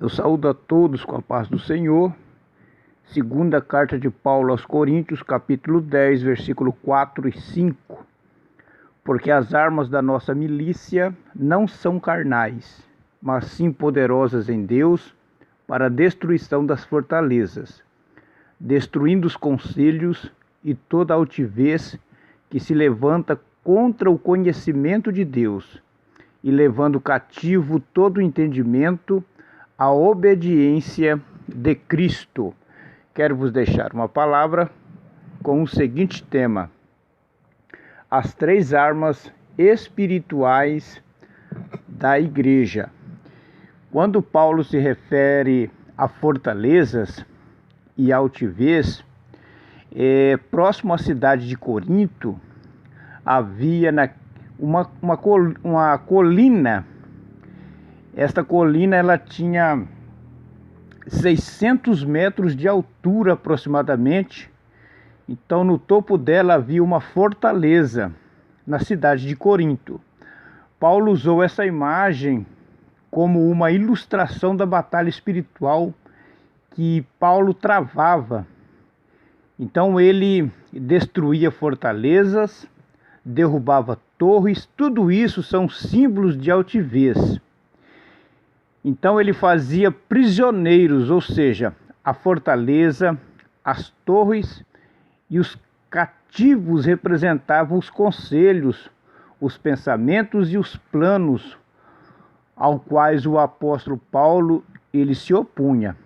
Eu saúdo a todos com a paz do Senhor. Segunda carta de Paulo aos Coríntios, capítulo 10, versículo 4 e 5. Porque as armas da nossa milícia não são carnais, mas sim poderosas em Deus para a destruição das fortalezas, destruindo os conselhos e toda altivez que se levanta contra o conhecimento de Deus, e levando cativo todo o entendimento à obediência de Cristo. Quero vos deixar uma palavra com o seguinte tema: as três armas espirituais da igreja. Quando Paulo se refere a fortalezas e altivez, próximo à cidade de Corinto, havia uma colina. Esta colina ela tinha 600 metros de altura aproximadamente. Então no topo dela havia uma fortaleza na cidade de Corinto. Paulo usou essa imagem como uma ilustração da batalha espiritual que Paulo travava. Então ele destruía fortalezas, derrubava torres, tudo isso são símbolos de altivez. Então ele fazia prisioneiros, ou seja, a fortaleza, as torres e os cativos representavam os conselhos, os pensamentos e os planos ao quais o apóstolo Paulo ele se opunha.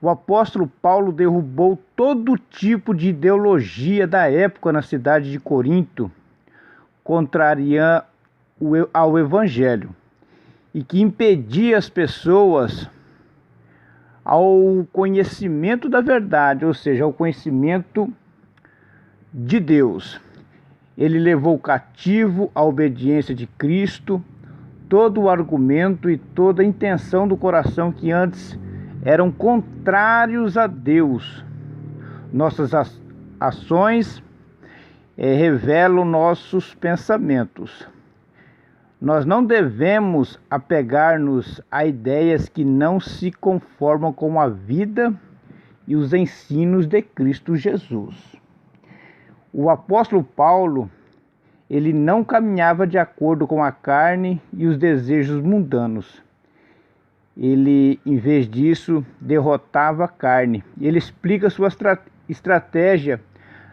O apóstolo Paulo derrubou todo tipo de ideologia da época na cidade de Corinto, contrariando ao evangelho, e que impedia as pessoas ao conhecimento da verdade, ou seja, ao conhecimento de Deus. Ele levou cativo a obediência de Cristo, todo o argumento e toda a intenção do coração que antes eram contrários a Deus. Nossas ações revelam nossos pensamentos. Nós não devemos apegar-nos a ideias que não se conformam com a vida e os ensinos de Cristo Jesus. O apóstolo Paulo, ele não caminhava de acordo com a carne e os desejos mundanos. Ele, em vez disso, derrotava a carne. Ele explica sua estratégia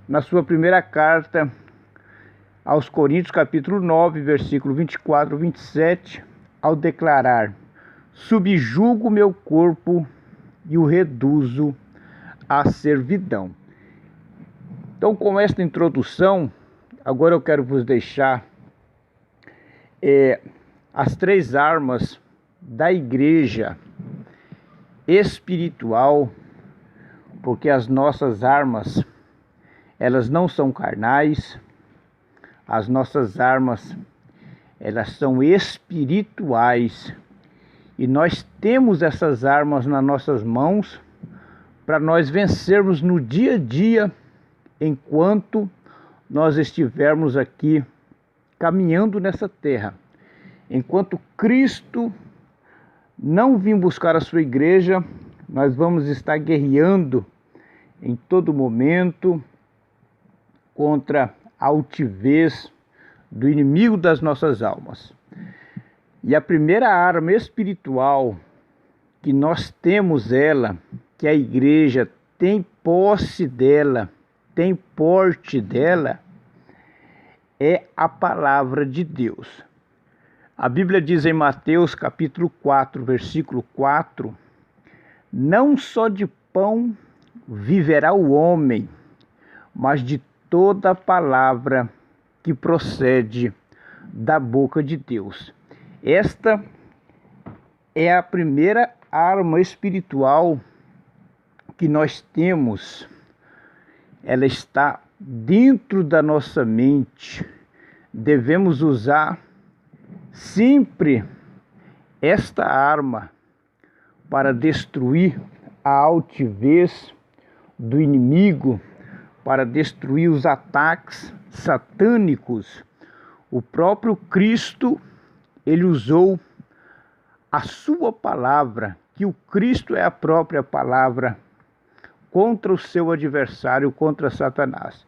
na sua primeira carta aos Coríntios, capítulo 9, versículo 24 e 27, ao declarar: subjugo meu corpo e o reduzo à servidão. Então, com esta introdução, agora eu quero vos deixar as três armas da igreja espiritual, porque as nossas armas, elas não são carnais, as nossas armas, elas são espirituais, e nós temos essas armas nas nossas mãos para nós vencermos no dia a dia, enquanto nós estivermos aqui caminhando nessa terra. Enquanto Cristo não vir buscar a sua igreja, nós vamos estar guerreando em todo momento contra a altivez do inimigo das nossas almas. E a primeira arma espiritual que nós temos ela, que a igreja tem posse dela, tem porte dela, é a palavra de Deus. A Bíblia diz em Mateus capítulo 4, versículo 4, não só de pão viverá o homem, mas de toda a palavra que procede da boca de Deus. Esta é a primeira arma espiritual que nós temos. Ela está dentro da nossa mente. Devemos usar sempre esta arma para destruir a altivez do inimigo, para destruir os ataques satânicos. O próprio Cristo, ele usou a sua palavra, que o Cristo é a própria palavra contra o seu adversário, contra Satanás.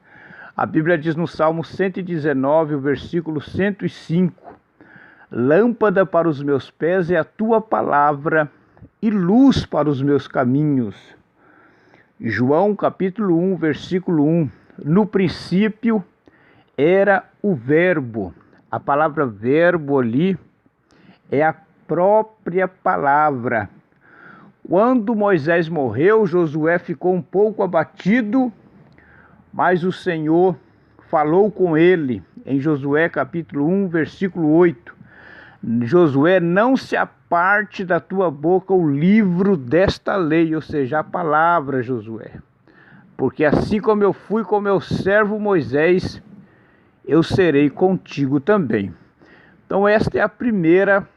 A Bíblia diz no Salmo 119, o versículo 105: lâmpada para os meus pés é a tua palavra e luz para os meus caminhos. João capítulo 1, versículo 1: no princípio era o verbo. A palavra verbo ali é a própria palavra. Quando Moisés morreu, Josué ficou um pouco abatido, mas o Senhor falou com ele em Josué capítulo 1, versículo 8. Josué, não se aparte da tua boca o livro desta lei, ou seja, a palavra, Josué. Porque assim como eu fui com meu servo Moisés, eu serei contigo também. Então esta é a primeira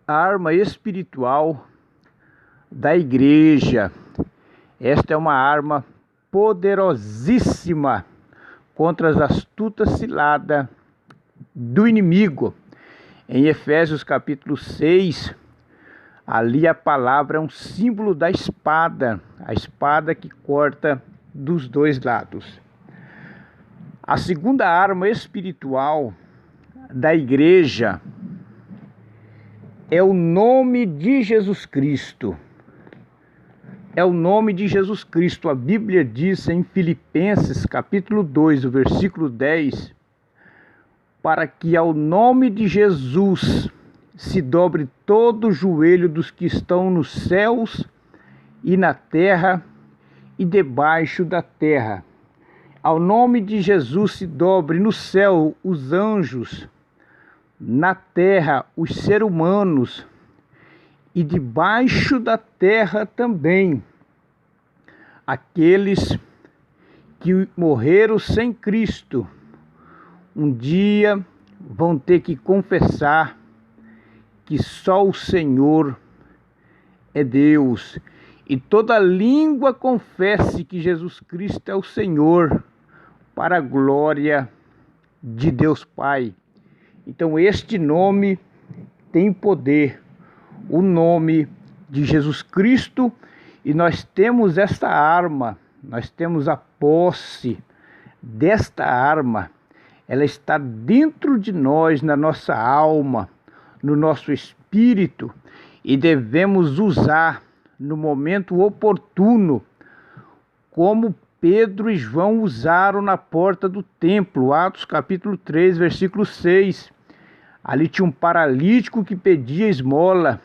arma espiritual da igreja. Esta é uma arma poderosíssima contra as astutas ciladas do inimigo. Em Efésios capítulo 6, ali a palavra é um símbolo da espada, a espada que corta dos dois lados. A segunda arma espiritual da igreja é o nome de Jesus Cristo. É o nome de Jesus Cristo. A Bíblia diz em Filipenses capítulo 2, o versículo 10, para que ao nome de Jesus se dobre todo o joelho dos que estão nos céus e na terra e debaixo da terra. Ao nome de Jesus se dobre no céu os anjos, na terra os seres humanos e debaixo da terra também aqueles que morreram sem Cristo. Um dia vão ter que confessar que só o Senhor é Deus. E toda língua confesse que Jesus Cristo é o Senhor, para a glória de Deus Pai. Então este nome tem poder, o nome de Jesus Cristo, e nós temos esta arma, nós temos a posse desta arma. Ela está dentro de nós, na nossa alma, no nosso espírito, e devemos usar no momento oportuno, como Pedro e João usaram na porta do templo. Atos capítulo 3, versículo 6. Ali tinha um paralítico que pedia esmola.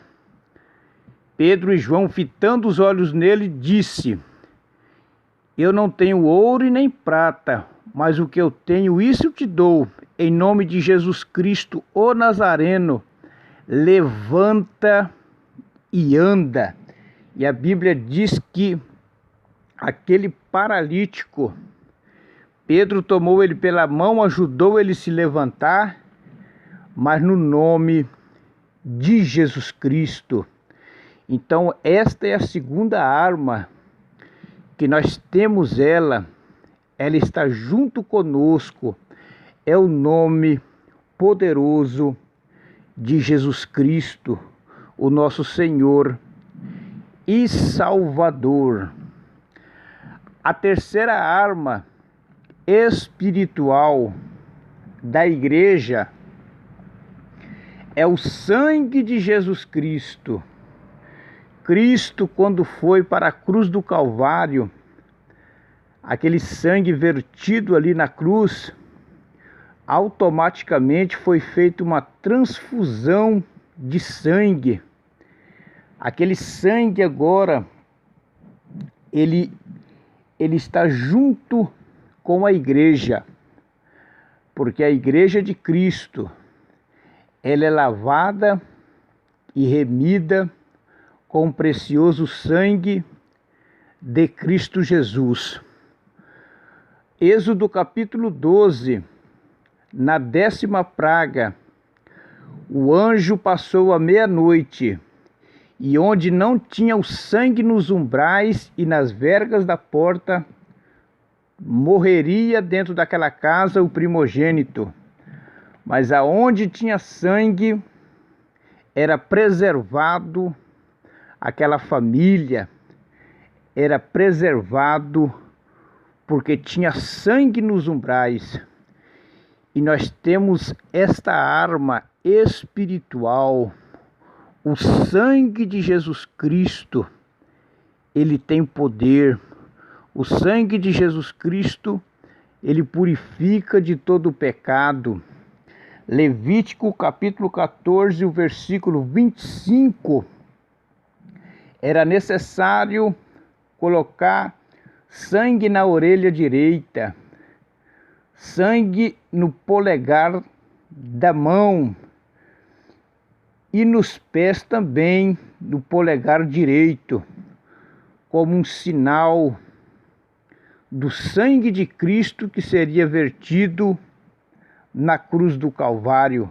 Pedro e João, fitando os olhos nele, disse: eu não tenho ouro e nem prata, mas o que eu tenho, isso eu te dou. Em nome de Jesus Cristo, o Nazareno, levanta e anda. E a Bíblia diz que aquele paralítico, Pedro tomou ele pela mão, ajudou ele a se levantar, mas no nome de Jesus Cristo. Então esta é a segunda arma que nós temos, ela está junto conosco, é o nome poderoso de Jesus Cristo, o nosso Senhor e Salvador. A terceira arma espiritual da igreja é o sangue de Jesus Cristo. Cristo, quando foi para a cruz do Calvário, aquele sangue vertido ali na cruz, automaticamente foi feita uma transfusão de sangue. Aquele sangue agora, ele está junto com a igreja, porque a igreja de Cristo, ela é lavada e remida com o precioso sangue de Cristo Jesus. Êxodo capítulo 12, na 10ª praga, o anjo passou à meia-noite, e onde não tinha o sangue nos umbrais e nas vergas da porta, morreria dentro daquela casa o primogênito. Mas aonde tinha sangue, era preservado aquela família era preservado porque tinha sangue nos umbrais. E nós temos esta arma espiritual, o sangue de Jesus Cristo. Ele tem poder. O sangue de Jesus Cristo, ele purifica de todo o pecado. Levítico capítulo 14, o versículo 25. Era necessário colocar sangue na orelha direita, sangue no polegar da mão e nos pés também, no polegar direito, como um sinal do sangue de Cristo que seria vertido na cruz do Calvário.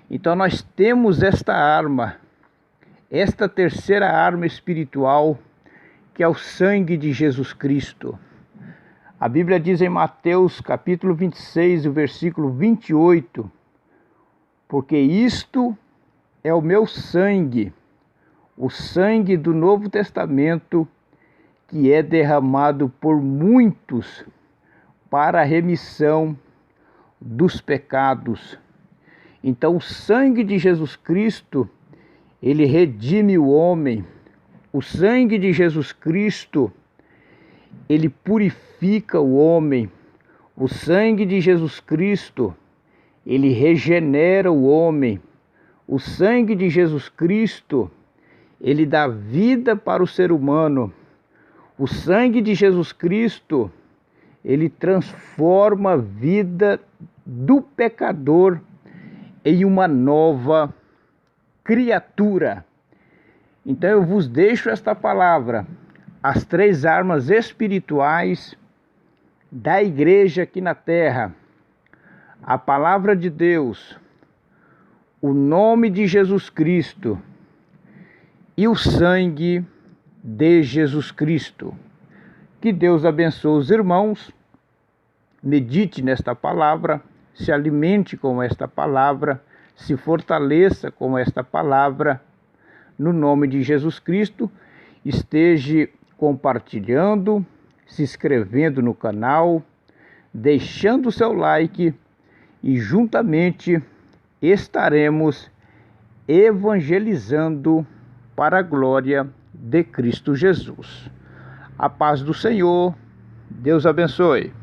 Então nós temos esta arma, esta terceira arma espiritual, que é o sangue de Jesus Cristo. A Bíblia diz em Mateus capítulo 26, o versículo 28, porque isto é o meu sangue, o sangue do Novo Testamento, que é derramado por muitos para a remissão dos pecados. Então o sangue de Jesus Cristo, ele redime o homem. O sangue de Jesus Cristo, ele purifica o homem. O sangue de Jesus Cristo, ele regenera o homem. O sangue de Jesus Cristo, ele dá vida para o ser humano. O sangue de Jesus Cristo, ele transforma a vida do pecador em uma nova criatura. Então eu vos deixo esta palavra, as três armas espirituais da igreja aqui na terra: a palavra de Deus, o nome de Jesus Cristo e o sangue de Jesus Cristo. Que Deus abençoe os irmãos, medite nesta palavra, se alimente com esta palavra, se fortaleça com esta palavra. No nome de Jesus Cristo, esteja compartilhando, se inscrevendo no canal, deixando o seu like e juntamente estaremos evangelizando para a glória de Cristo Jesus. A paz do Senhor, Deus abençoe.